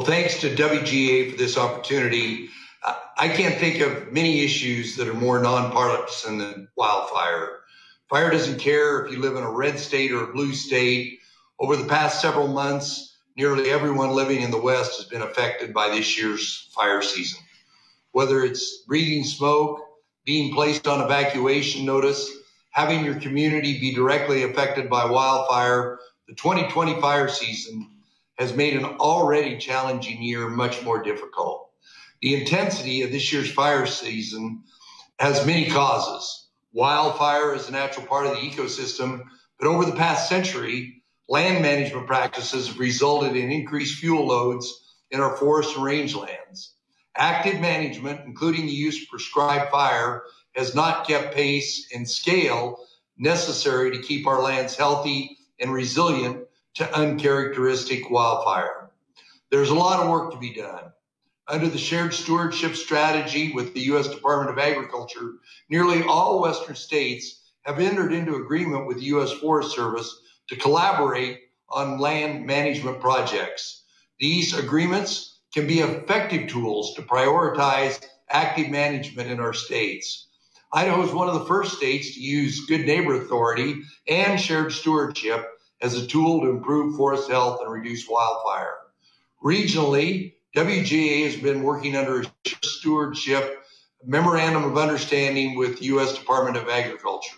Well, thanks to WGA for this opportunity. I can't think of many issues that are more nonpartisan than wildfire. Fire doesn't care if you live in a red state or a blue state. Over the past several months, nearly everyone living in the West has been affected by this year's fire season. Whether it's breathing smoke, being placed on evacuation notice, having your community be directly affected by wildfire, the 2020 fire season has made an already challenging year much more difficult. The intensity of this year's fire season has many causes. Wildfire is a natural part of the ecosystem, but over the past century, land management practices have resulted in increased fuel loads in our forest and rangelands. Active management, including the use of prescribed fire, has not kept pace and scale necessary to keep our lands healthy and resilient to uncharacteristic wildfire. There's a lot of work to be done. Under the shared stewardship strategy with the U.S. Department of Agriculture, nearly all Western states have entered into agreement with the U.S. Forest Service to collaborate on land management projects. These agreements can be effective tools to prioritize active management in our states. Idaho is one of the first states to use Good Neighbor Authority and shared stewardship as a tool to improve forest health and reduce wildfire. Regionally, WGA has been working under a stewardship memorandum of understanding with the U.S. Department of Agriculture.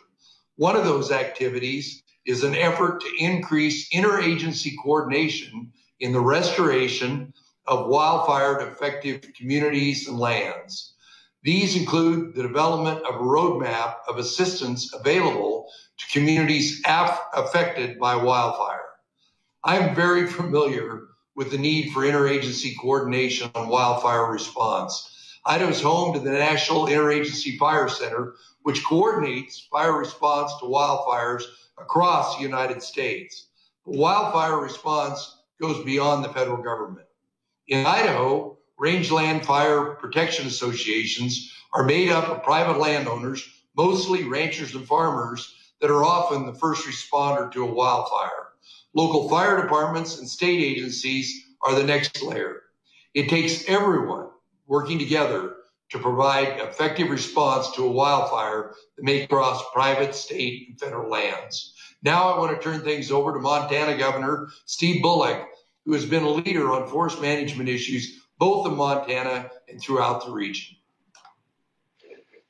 One of those activities is an effort to increase interagency coordination in the restoration of wildfire-affected communities and lands. These include the development of a roadmap of assistance available to communities affected by wildfire. I'm very familiar with the need for interagency coordination on wildfire response. Idaho is home to the National Interagency Fire Center, which coordinates fire response to wildfires across the United States. But wildfire response goes beyond the federal government. In Idaho, rangeland fire protection associations are made up of private landowners, mostly ranchers and farmers, that are often the first responder to a wildfire. Local fire departments and state agencies are the next layer. It takes everyone working together to provide effective response to a wildfire that may cross private, state, and federal lands. Now I want to turn things over to Montana Governor Steve Bullock, who has been a leader on forest management issues both in Montana and throughout the region.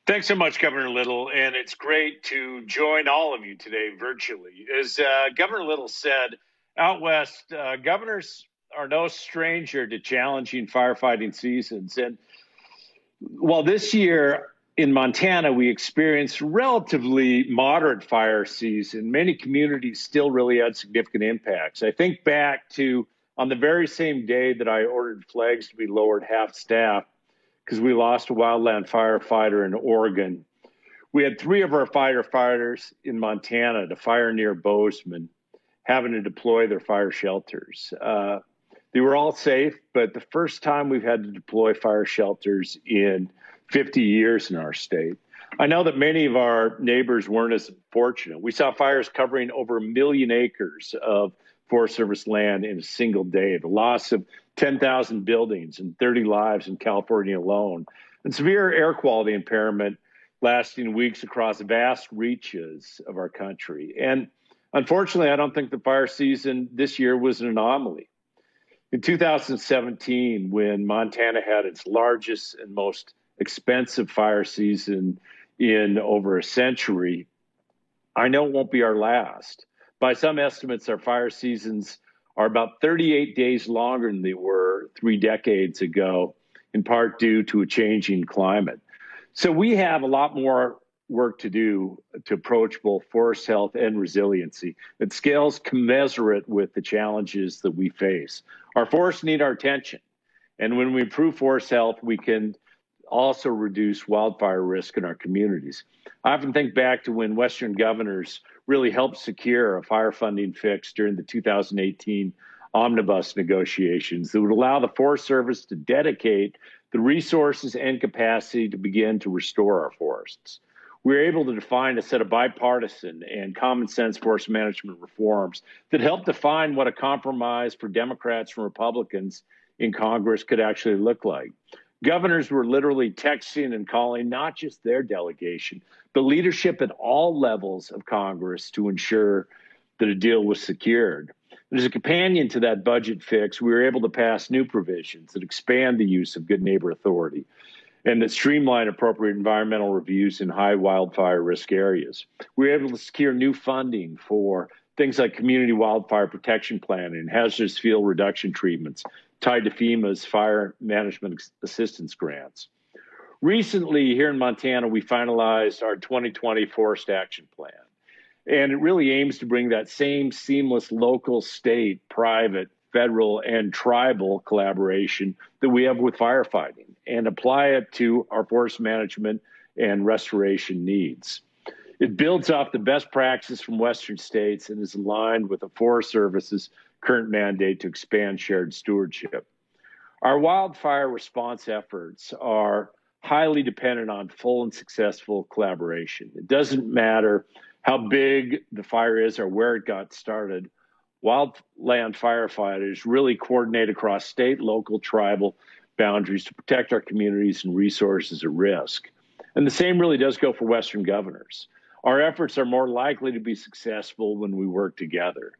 Thanks so much, Governor Little, and it's great to join all of you today virtually. As Governor Little said, out west, governors are no stranger to challenging firefighting seasons. And while this year in Montana, we experienced relatively moderate fire season, many communities still really had significant impacts. I think back to on the very same day that I ordered flags to be lowered half staff, because we lost a wildland firefighter in Oregon. We had 3 of our firefighters in Montana to fire near Bozeman, having to deploy their fire shelters. They were all safe, but the first time we've had to deploy fire shelters in 50 years in our state. I know that many of our neighbors weren't as fortunate. We saw fires covering over 1 million acres of Forest Service land in a single day, the loss of 10,000 buildings and 30 lives in California alone, and severe air quality impairment lasting weeks across vast reaches of our country. And unfortunately, I don't think the fire season this year was an anomaly. In 2017, when Montana had its largest and most expensive fire season in over a century, I know it won't be our last. By some estimates, our fire seasons are about 38 days longer than they were 3 decades ago, in part due to a changing climate. So we have a lot more work to do to approach both forest health and resiliency at scales commensurate with the challenges that we face. Our forests need our attention. And when we improve forest health, we can also reduce wildfire risk in our communities. I often think back to when Western governors really helped secure a fire funding fix during the 2018 omnibus negotiations that would allow the Forest Service to dedicate the resources and capacity to begin to restore our forests. We were able to define a set of bipartisan and common sense forest management reforms that help define what a compromise for Democrats and Republicans in Congress could actually look like. Governors were literally texting and calling not just their delegation, but leadership at all levels of Congress to ensure that a deal was secured. And as a companion to that budget fix, we were able to pass new provisions that expand the use of good neighbor authority and that streamline appropriate environmental reviews in high wildfire risk areas. We were able to secure new funding for things like community wildfire protection planning and hazardous fuel reduction treatments tied to FEMA's fire management assistance grants. Recently, here in Montana, we finalized our 2020 Forest Action Plan. And it really aims to bring that same seamless local, state, private, federal, and tribal collaboration that we have with firefighting and apply it to our forest management and restoration needs. It builds off the best practices from Western states and is aligned with the Forest Service's current mandate to expand shared stewardship. Our wildfire response efforts are highly dependent on full and successful collaboration. It doesn't matter how big the fire is or where it got started. Wildland firefighters really coordinate across state, local, tribal boundaries to protect our communities and resources at risk. And the same really does go for Western governors. Our efforts are more likely to be successful when we work together.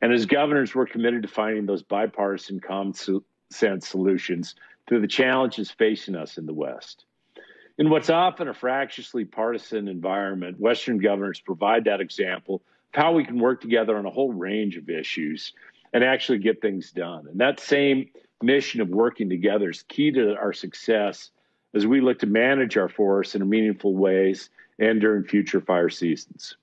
And as governors, we're committed to finding those bipartisan common sense solutions to the challenges facing us in the West. In what's often a fractiously partisan environment, Western governors provide that example of how we can work together on a whole range of issues and actually get things done. And that same mission of working together is key to our success as we look to manage our forests in meaningful ways and during future fire seasons.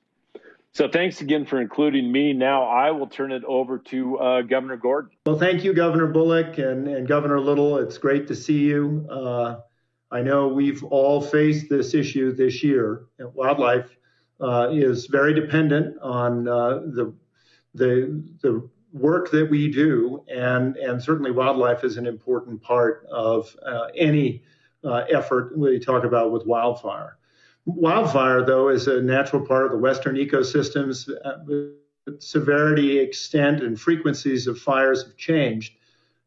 So thanks again for including me. Now I will turn it over to Governor Gordon. Well, thank you, Governor Bullock and Governor Little. It's great to see you. I know we've all faced this issue this year. Wildlife is very dependent on the work that we do, and certainly wildlife is an important part of any effort we talk about with wildfire. Wildfire, though, is a natural part of the Western ecosystems. Severity, extent, and frequencies of fires have changed.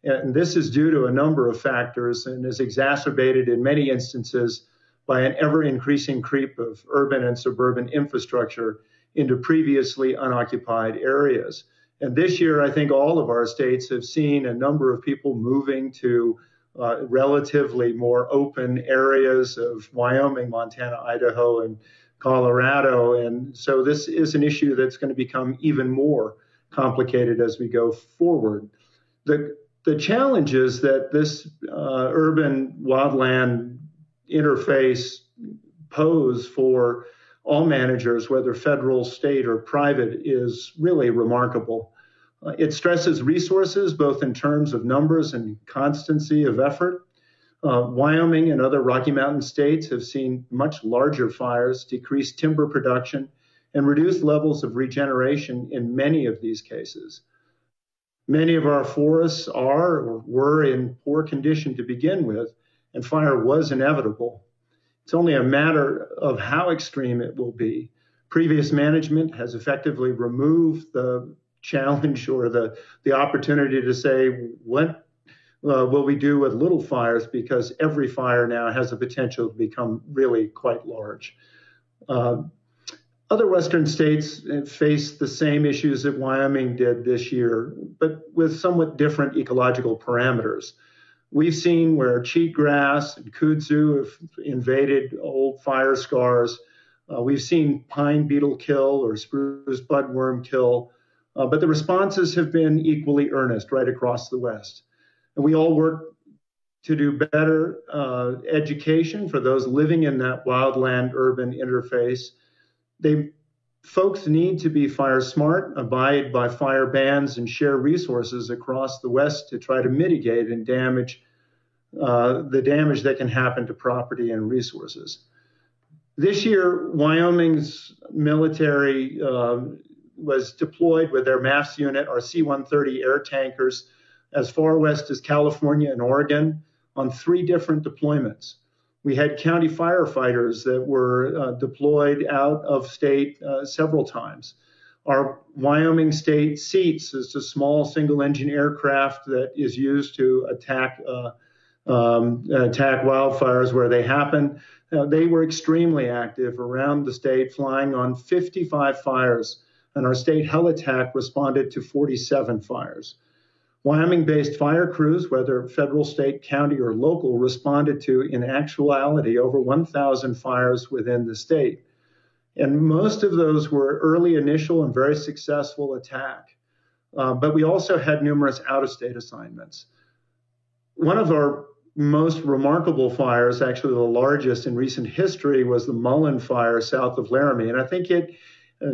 And this is due to a number of factors and is exacerbated in many instances by an ever-increasing creep of urban and suburban infrastructure into previously unoccupied areas. And this year, I think all of our states have seen a number of people moving to relatively more open areas of Wyoming, Montana, Idaho, and Colorado. And so this is an issue that's going to become even more complicated as we go forward. The challenges that this urban wildland interface pose for all managers, whether federal, state, or private, is really remarkable. It stresses resources, both in terms of numbers and constancy of effort. Wyoming and other Rocky Mountain states have seen much larger fires, decreased timber production, and reduced levels of regeneration in many of these cases. Many of our forests are or were in poor condition to begin with, and fire was inevitable. It's only a matter of how extreme it will be. Previous management has effectively removed the challenge or the opportunity to say, what will we do with little fires? Because every fire now has the potential to become really quite large. Other Western states face the same issues that Wyoming did this year, but with somewhat different ecological parameters. We've seen where cheatgrass and kudzu have invaded old fire scars. We've seen pine beetle kill or spruce budworm kill, but the responses have been equally earnest right across the West. And we all work to do better education for those living in that wildland-urban interface. Folks need to be fire smart, abide by fire bans, and share resources across the West to try to mitigate and the damage that can happen to property and resources. This year, Wyoming's military was deployed with their MAFS unit, our C-130 air tankers, as far west as California and Oregon on 3 different deployments. We had county firefighters that were deployed out of state several times. Our Wyoming State SEATS is a small single-engine aircraft that is used to attack wildfires where they happen. They were extremely active around the state, flying on 55 fires, and our state Helitack responded to 47 fires. Wyoming-based fire crews, whether federal, state, county, or local, responded to, in actuality, over 1,000 fires within the state. And most of those were early, initial, and very successful attack. But we also had numerous out-of-state assignments. One of our most remarkable fires, actually the largest in recent history, was the Mullen Fire south of Laramie. And I think it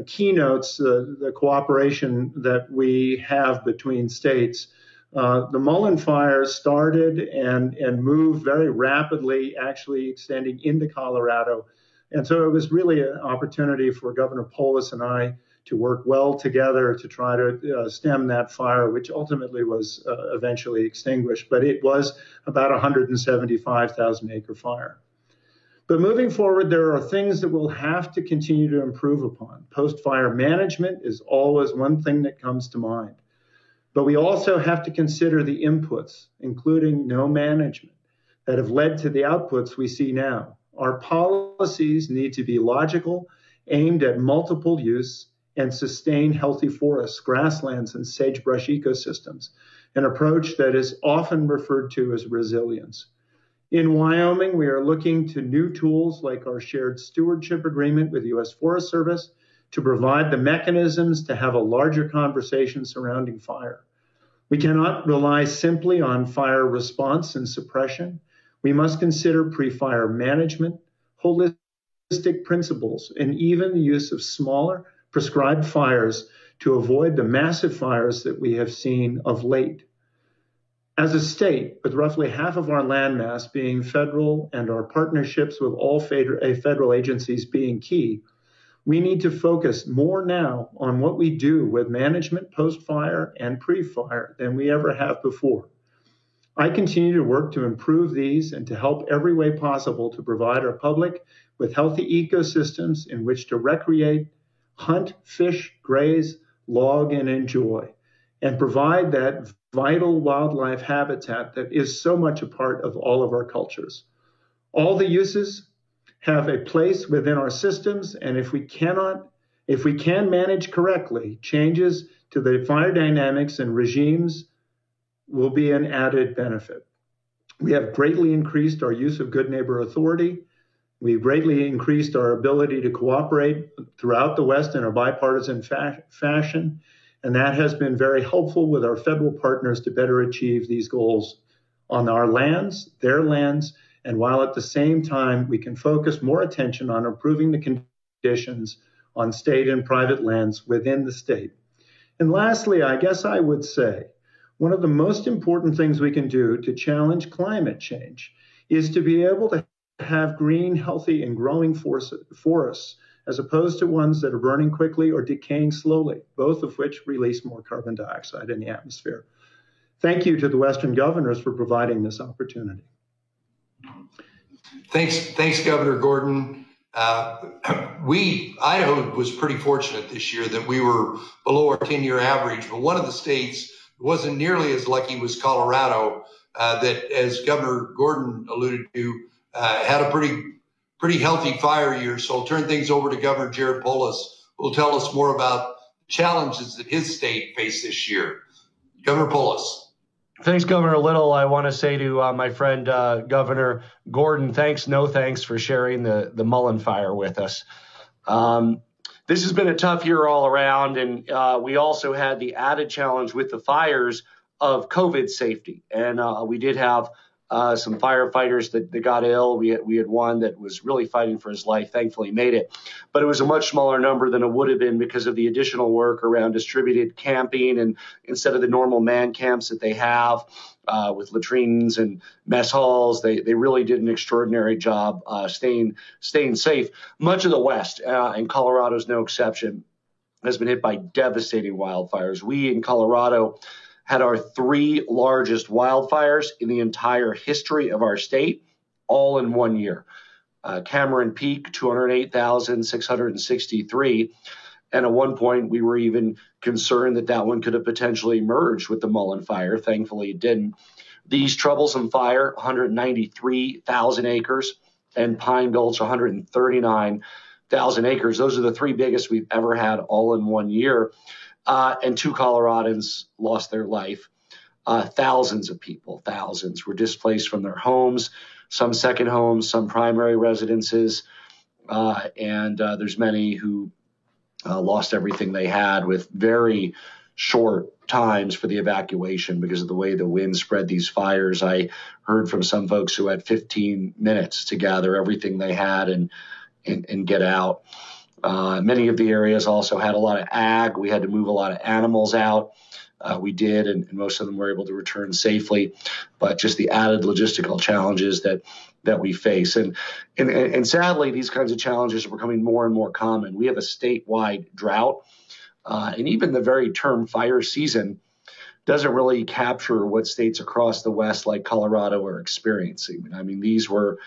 keynotes the cooperation that we have between states. The Mullen Fire started and moved very rapidly, actually extending into Colorado. And so it was really an opportunity for Governor Polis and I to work well together to try to stem that fire, which ultimately was eventually extinguished. But it was about a 175,000 acre fire. But moving forward, there are things that we'll have to continue to improve upon. Post-fire management is always one thing that comes to mind. But we also have to consider the inputs, including no management, that have led to the outputs we see now. Our policies need to be logical, aimed at multiple use, and sustain healthy forests, grasslands, and sagebrush ecosystems, an approach that is often referred to as resilience. In Wyoming, we are looking to new tools like our shared stewardship agreement with the U.S. Forest Service to provide the mechanisms to have a larger conversation surrounding fire. We cannot rely simply on fire response and suppression. We must consider pre-fire management, holistic principles, and even the use of smaller prescribed fires to avoid the massive fires that we have seen of late. As a state, with roughly half of our landmass being federal and our partnerships with all federal agencies being key, we need to focus more now on what we do with management post-fire and pre-fire than we ever have before. I continue to work to improve these and to help every way possible to provide our public with healthy ecosystems in which to recreate, hunt, fish, graze, log, and enjoy, and provide that vital wildlife habitat that is so much a part of all of our cultures. All the uses have a place within our systems, and if we can manage correctly, changes to the fire dynamics and regimes will be an added benefit. We have greatly increased our use of good neighbor authority. We've greatly increased our ability to cooperate throughout the West in a bipartisan fashion, and that has been very helpful with our federal partners to better achieve these goals on our lands, their lands, and while at the same time we can focus more attention on improving the conditions on state and private lands within the state. And lastly, I guess I would say, one of the most important things we can do to challenge climate change is to be able to have green, healthy, and growing forests, as opposed to ones that are burning quickly or decaying slowly, both of which release more carbon dioxide in the atmosphere. Thank you to the Western governors for providing this opportunity. Thanks, Governor Gordon. Idaho was pretty fortunate this year that we were below our 10-year average, but one of the states wasn't nearly as lucky was Colorado, that, as Governor Gordon alluded to, had a pretty healthy fire year. So I'll turn things over to Governor Jared Polis, who will tell us more about the challenges that his state faced this year. Governor Polis. Thanks, Governor Little. I want to say to my friend Governor Gordon, no thanks for sharing the Mullen Fire with us. This has been a tough year all around, and we also had the added challenge with the fires of COVID safety. And we did have some firefighters that got ill. We had one that was really fighting for his life, thankfully made it. But it was a much smaller number than it would have been because of the additional work around distributed camping, and instead of the normal man camps that they have with latrines and mess halls, they really did an extraordinary job staying safe. Much of the West, and Colorado is no exception, has been hit by devastating wildfires. We in Colorado had our 3 largest wildfires in the entire history of our state, all in 1 year. Cameron Peak, 208,663, And at one point, we were even concerned that that one could have potentially merged with the Mullen Fire. Thankfully, it didn't. These troublesome fire, 193,000 acres, and Pine Gulch, 139,000 acres. Those are the three biggest we've ever had all in one year. And 2 Coloradans lost their life. Thousands of people, thousands, were displaced from their homes, some second homes, some primary residences. And there's many who lost everything they had with very short times for the evacuation because of the way the wind spread these fires. I heard from some folks who had 15 minutes to gather everything they had and get out. Many of the areas also had a lot of ag. We had to move a lot of animals out. We did, and most of them were able to return safely. But just the added logistical challenges that we face. And sadly, these kinds of challenges are becoming more and more common. We have a statewide drought. And even the very term fire season doesn't really capture what states across the West like Colorado are experiencing. I mean, these were,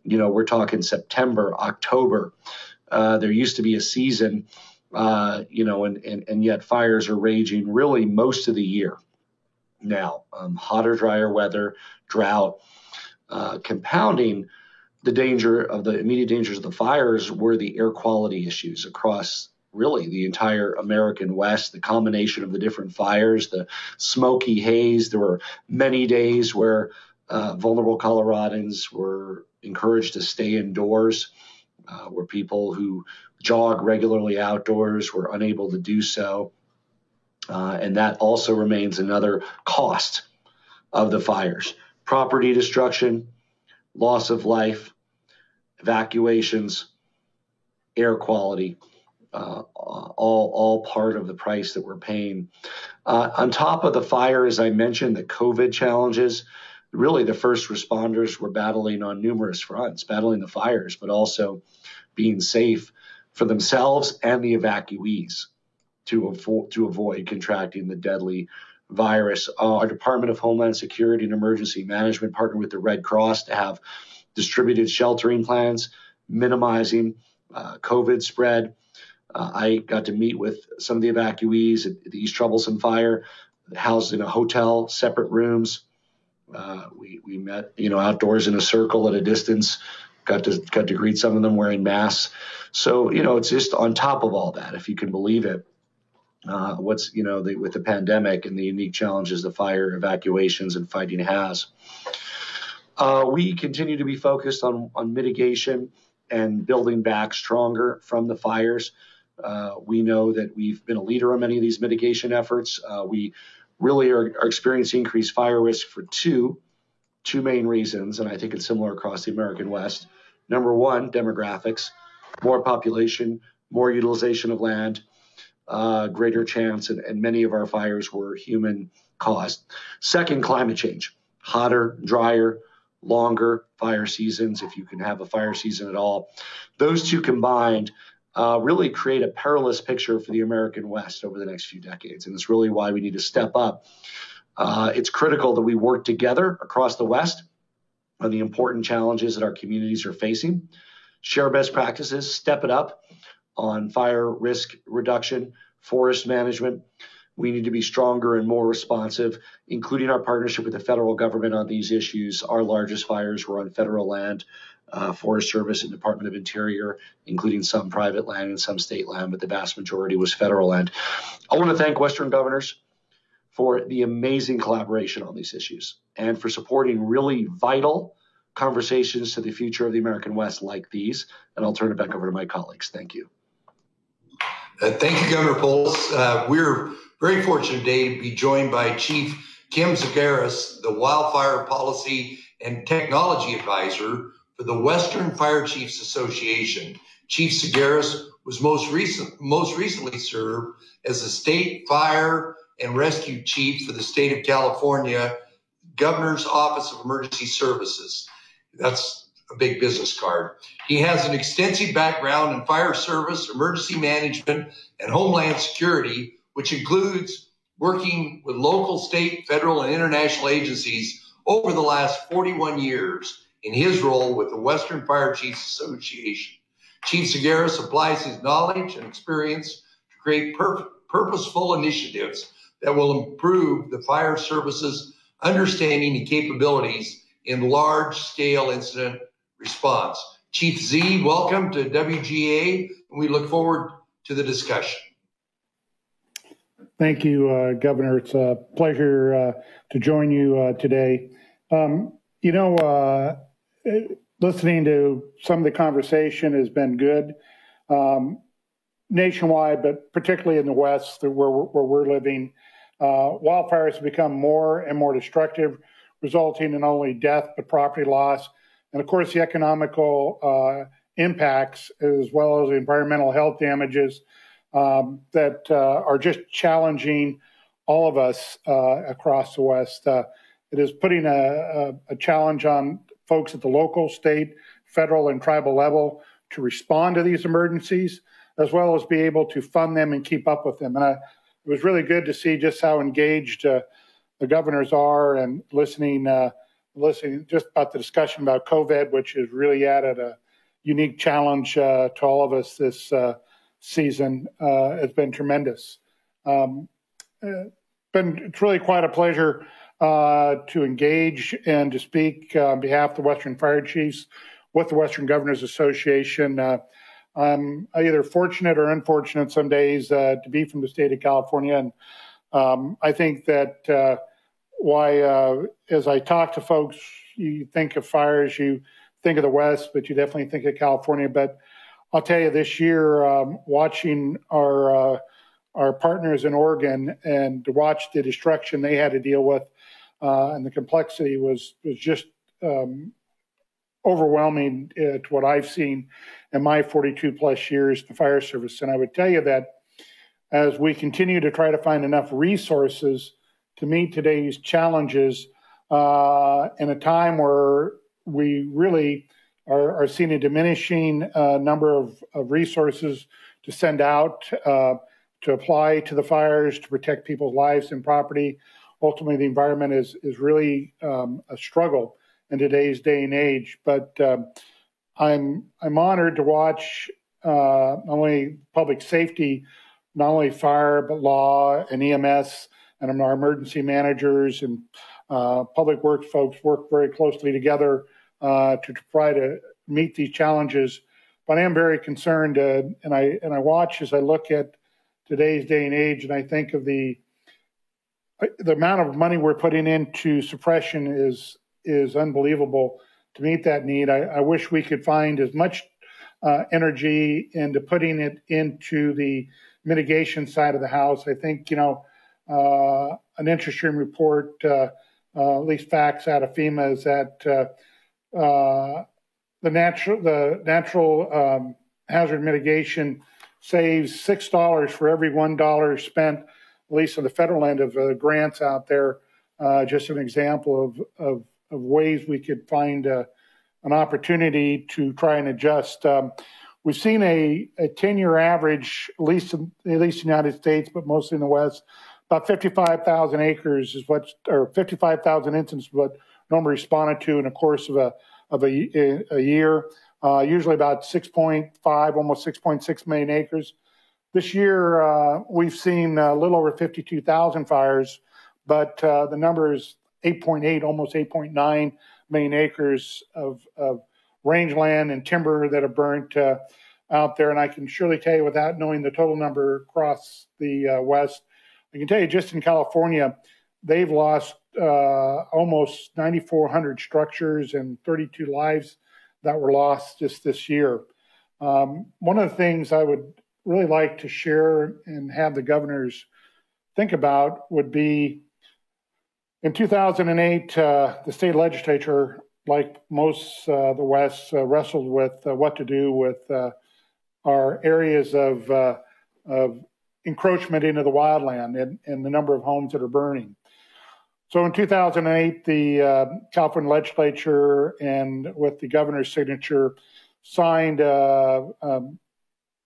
we're talking September, October. There used to be a season, and yet fires are raging really most of the year now. Hotter, drier weather, drought, compounding the immediate dangers of the fires were the air quality issues across really the entire American West, the combination of the different fires, the smoky haze. There were many days where vulnerable Coloradans were encouraged to stay indoors, where people who jog regularly outdoors were unable to do so. And that also remains another cost of the fires. Property destruction, loss of life, evacuations, air quality, all part of the price that we're paying. On top of the fire, as I mentioned, the COVID challenges, really the first responders were battling on numerous fronts, battling the fires, but also being safe for themselves and the evacuees to avoid contracting the deadly virus. Our Department of Homeland Security and Emergency Management partnered with the Red Cross to have distributed sheltering plans, minimizing COVID spread. I got to meet with some of the evacuees at the East Troublesome Fire, housed in a hotel, separate rooms. We met, outdoors in a circle at a distance. Got to greet some of them wearing masks. So, it's just on top of all that, if you can believe it. With the pandemic and the unique challenges the fire evacuations and fighting has. We continue to be focused on mitigation and building back stronger from the fires. We know that we've been a leader on many of these mitigation efforts. We really are experiencing increased fire risk for two main reasons, and I think it's similar across the American West. Number one, demographics, more population, more utilization of land, greater chance, and many of our fires were human caused. Second, climate change, hotter, drier, longer fire seasons, if you can have a fire season at all. Those two combined really create a perilous picture for the American West over the next few decades. And it's really why we need to step up. It's critical that we work together across the West on the important challenges that our communities are facing, share best practices, step it up on fire risk reduction, forest management. We need to be stronger and more responsive, including our partnership with the federal government on these issues. Our largest fires were on federal land, Forest Service and Department of Interior, including some private land and some state land, but the vast majority was federal land. I want to thank Western governors for the amazing collaboration on these issues and for supporting really vital conversations to the future of the American West like these. And I'll turn it back over to my colleagues. Thank you. Thank you, Governor Polis. We're very fortunate today to be joined by Chief Kim Zagaris, the Wildfire Policy and Technology Advisor for the Western Fire Chiefs Association. Chief Zagaris was most recently served as the State Fire and Rescue Chief for the state of California, Governor's Office of Emergency Services. That's a big business card. He has an extensive background in fire service, emergency management, and homeland security, which includes working with local, state, federal, and international agencies over the last 41 years in his role with the Western Fire Chiefs Association. Chief Zagaris applies his knowledge and experience create purposeful initiatives that will improve the fire service's understanding and capabilities in large-scale incident response. Chief Z, welcome to WGA, and we look forward to the discussion. Thank you, Governor. It's a pleasure to join you today. Listening to some of the conversation has been good nationwide, but particularly in the West where we're living. Wildfires have become more and more destructive, resulting in not only death but property loss. And of course, the economical impacts as well as the environmental health damages that are just challenging all of us across the West. It is putting a challenge on folks at the local, state, federal, and tribal level to respond to these emergencies, as well as be able to fund them and keep up with them. And it was really good to see just how engaged the governors are, and listening just about the discussion about COVID, which has really added a unique challenge to all of us this season. Has been tremendous. It's really quite a pleasure to engage and to speak on behalf of the Western Fire Chiefs with the Western Governors Association. I'm either fortunate or unfortunate some days to be from the state of California. And I think that as I talk to folks, you think of fires, you think of the West, but you definitely think of California. But I'll tell you, this year, watching our partners in Oregon and to watch the destruction they had to deal with, and the complexity was just overwhelming to what I've seen in my 42 plus years in the fire service. And I would tell you that as we continue to try to find enough resources to meet today's challenges, in a time where we really are seeing a diminishing number of resources to send out to apply to the fires to protect people's lives and property. Ultimately, the environment is really a struggle in today's day and age. But I'm honored to watch not only public safety, not only fire, but law and EMS and our emergency managers and public works folks work very closely together to try to meet these challenges. But I am very concerned, and I watch as I look at today's day and age, and I think of the amount of money we're putting into suppression is unbelievable to meet that need. I wish we could find as much energy into putting it into the mitigation side of the house. I think, an interesting report, at least facts out of FEMA, is that the natural hazard mitigation saves $6 for every $1 spent, at least on the federal end of grants out there. Just an example of ways we could find an opportunity to try and adjust. We've seen a 10-year average, at least in the United States, but mostly in the West, about 55,000 acres or 55,000 incidents is what normally responded to in the course of a year. Usually about 6.5, almost 6.6 million acres. This year, we've seen a little over 52,000 fires, but the number is 8.8, almost 8.9 million acres of rangeland and timber that have burnt out there. And I can surely tell you, without knowing the total number across the West, I can tell you just in California, they've lost almost 9,400 structures and 32 lives that were lost just this year. One of the things I would really like to share and have the governors think about would be, in 2008, the state legislature, like most the West, wrestled with what to do with our areas of encroachment into the wildland and the number of homes that are burning. So in 2008, the California legislature, and with the governor's signature, signed a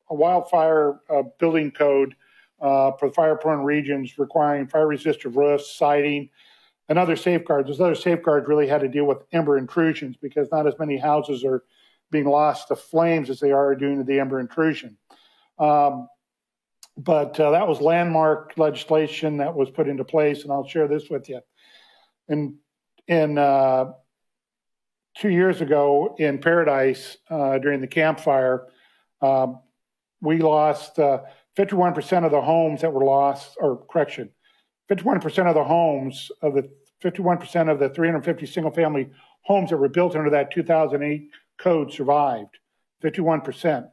wildfire building code for fire-prone regions, requiring fire-resistant roofs, siding, and other safeguards. Those other safeguards really had to deal with ember intrusions, because not as many houses are being lost to flames as they are due to the ember intrusion. But that was landmark legislation that was put into place, and I'll share this with you. In 2 years ago in Paradise during the Camp Fire, we lost 51% of the homes that were lost, or correction, 51% of the homes of the 51% of the 350 single-family homes that were built under that 2008 code survived. 51%.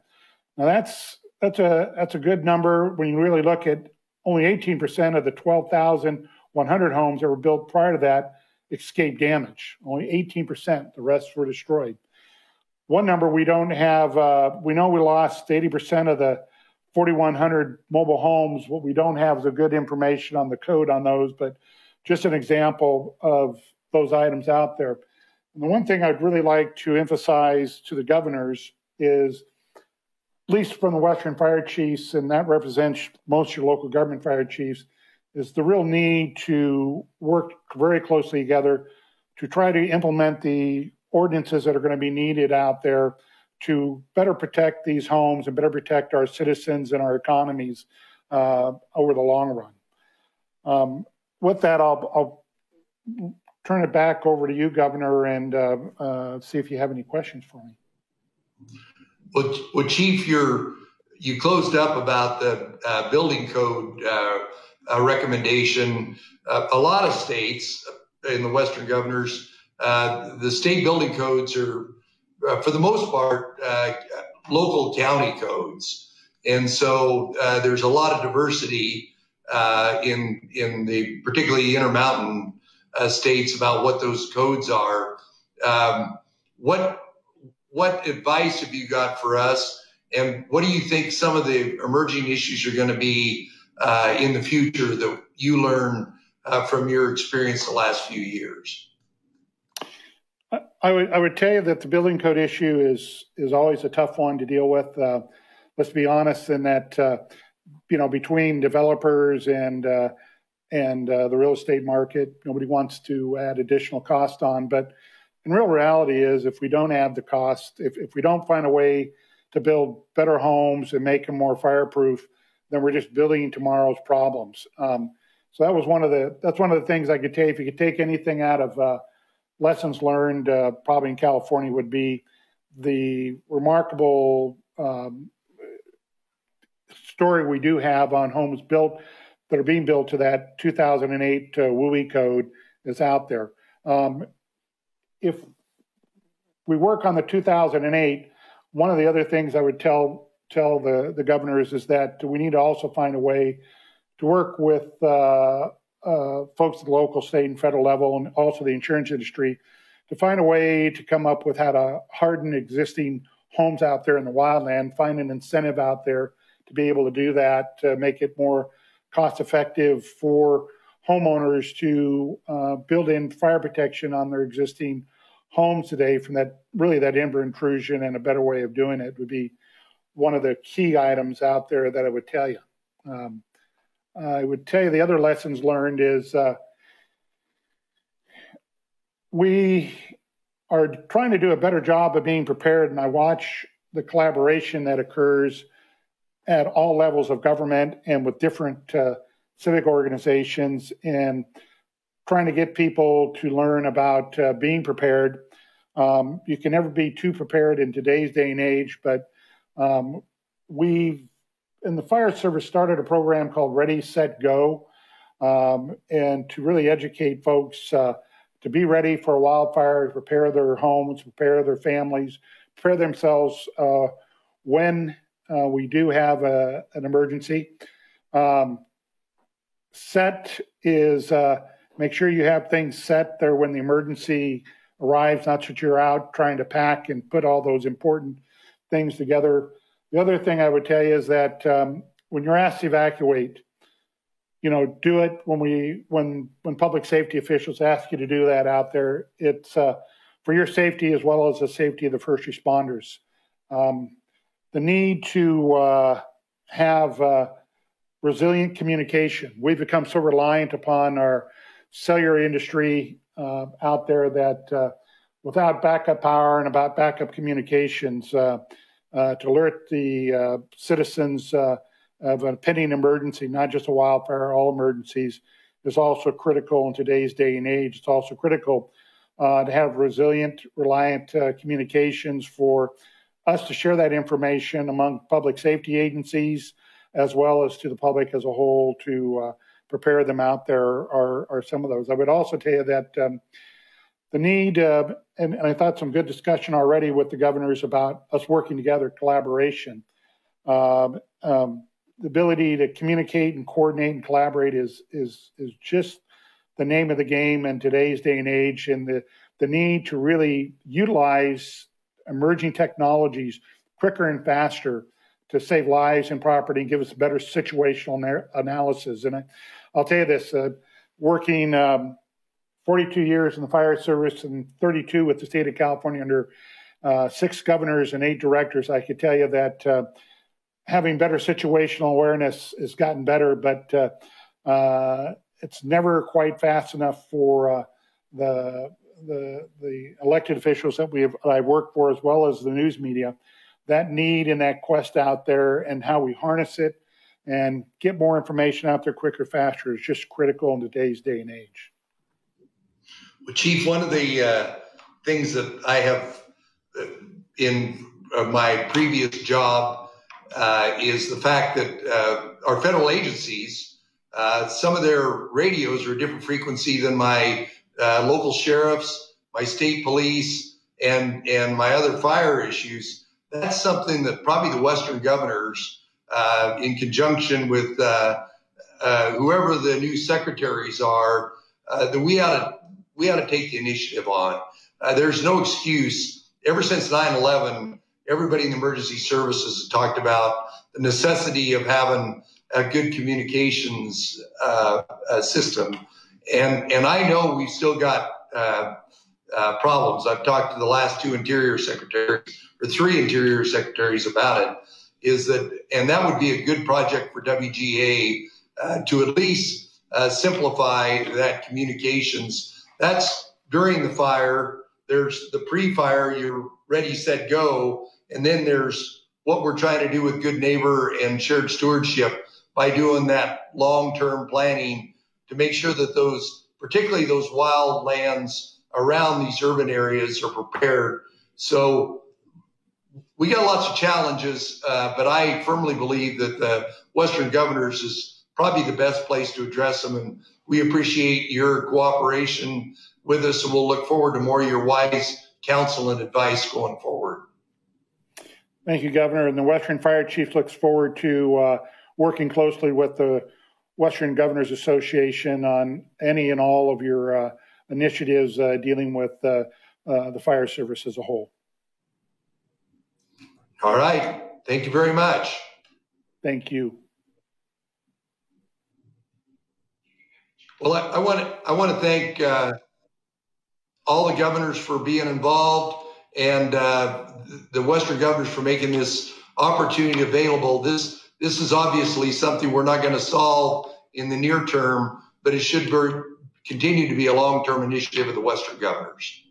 Now that's a good number when you really look at only 18% of the 12,100 homes that were built prior to that escaped damage. Only 18%. The rest were destroyed. One number we don't have, we know we lost 80% of the 4,100 mobile homes. What we don't have is a good information on the code on those, but just an example of those items out there. And the one thing I'd really like to emphasize to the governors is, at least from the Western Fire Chiefs, and that represents most of your local government fire chiefs, is the real need to work very closely together to try to implement the ordinances that are going to be needed out there to better protect these homes and better protect our citizens and our economies over the long run. With that, I'll turn it back over to you, Governor, and see if you have any questions for me. Well, Chief, you closed up about the building code recommendation. A lot of states in the Western governors, the state building codes are, for the most part, local county codes. And so there's a lot of diversity in the particularly Intermountain states about what those codes are. What advice have you got for us? And what do you think some of the emerging issues are going to be in the future that you learn from your experience the last few years? I would tell you that the building code issue is always a tough one to deal with. Let's be honest in that, between developers and the real estate market, nobody wants to add additional cost on. But in real reality is if we don't add the cost, if we don't find a way to build better homes and make them more fireproof, then we're just building tomorrow's problems. So that's one of the things I could tell you. If you could take anything out of lessons learned, probably in California, would be the remarkable story we do have on homes built that are being built to that 2008 WUI code that's out there. If we work on the 2008, one of the other things I would tell the governors is that we need to also find a way to work with folks at the local, state, and federal level, and also the insurance industry, to find a way to come up with how to harden existing homes out there in the wildland, find an incentive out there to be able to do that, to make it more cost effective for homeowners to build in fire protection on their existing homes today from that timber intrusion, and a better way of doing it would be one of the key items out there that I would tell you. I would tell you the other lessons learned is we are trying to do a better job of being prepared, and I watch the collaboration that occurs at all levels of government and with different civic organizations, and trying to get people to learn about being prepared. You can never be too prepared in today's day and age, but we've, in the fire service, started a program called Ready, Set, Go, and to really educate folks to be ready for a wildfire, to prepare their homes, prepare their families, prepare themselves when we do have an emergency. Set is make sure you have things set there when the emergency arrives, not that you're out trying to pack and put all those important things together. The other thing I would tell you is that when you're asked to evacuate, do it when public safety officials ask you to do that out there. It's for your safety as well as the safety of the first responders. The need to have resilient communication. We've become so reliant upon our cellular industry out there that without backup power and about backup communications to alert the citizens a pending emergency, not just a wildfire, all emergencies, is also critical in today's day and age. It's also critical to have resilient, reliant communications for us to share that information among public safety agencies, as well as to the public as a whole, to prepare them out there are some of those. I would also tell you that the need, and I thought some good discussion already with the governors about us working together, collaboration. The ability to communicate and coordinate and collaborate is just the name of the game in today's day and age, and the need to really utilize emerging technologies quicker and faster to save lives and property and give us better situational analysis. And I'll tell you this, working 42 years in the fire service and 32 with the state of California under 6 governors and 8 directors, I could tell you that having better situational awareness has gotten better, but it's never quite fast enough for the elected officials that I work for, as well as the news media. That need and that quest out there and how we harness it and get more information out there quicker, faster is just critical in today's day and age. Well, Chief, one of the things that I have in my previous job is the fact that our federal agencies, some of their radios are a different frequency than my local sheriffs, my state police, and my other fire issues. That's something that probably the Western governors, in conjunction with whoever the new secretaries are, that we ought to take the initiative on. There's no excuse. Ever since 9/11, everybody in the emergency services has talked about the necessity of having a good communications system. And I know we've still got problems. I've talked to the last 2 Interior Secretaries, or 3 Interior Secretaries about it, and that would be a good project for WGA to at least simplify that communications. That's during the fire. There's the pre-fire, you're ready, set, go. And then there's what we're trying to do with Good Neighbor and shared stewardship by doing that long-term planning to make sure that those, particularly those wild lands around these urban areas, are prepared. So we got lots of challenges, but I firmly believe that the Western governors is probably the best place to address them. And we appreciate your cooperation with us, and we'll look forward to more of your wise counsel and advice going forward. Thank you, Governor. And the Western Fire Chief looks forward to working closely with the Western Governors Association on any and all of your initiatives dealing with the fire service as a whole. All right. Thank you very much. Thank you. Well, I want to thank all the governors for being involved, and the Western governors for making this opportunity available. This is obviously something we're not going to solve in the near term, but it should continue to be a long-term initiative of the Western governors.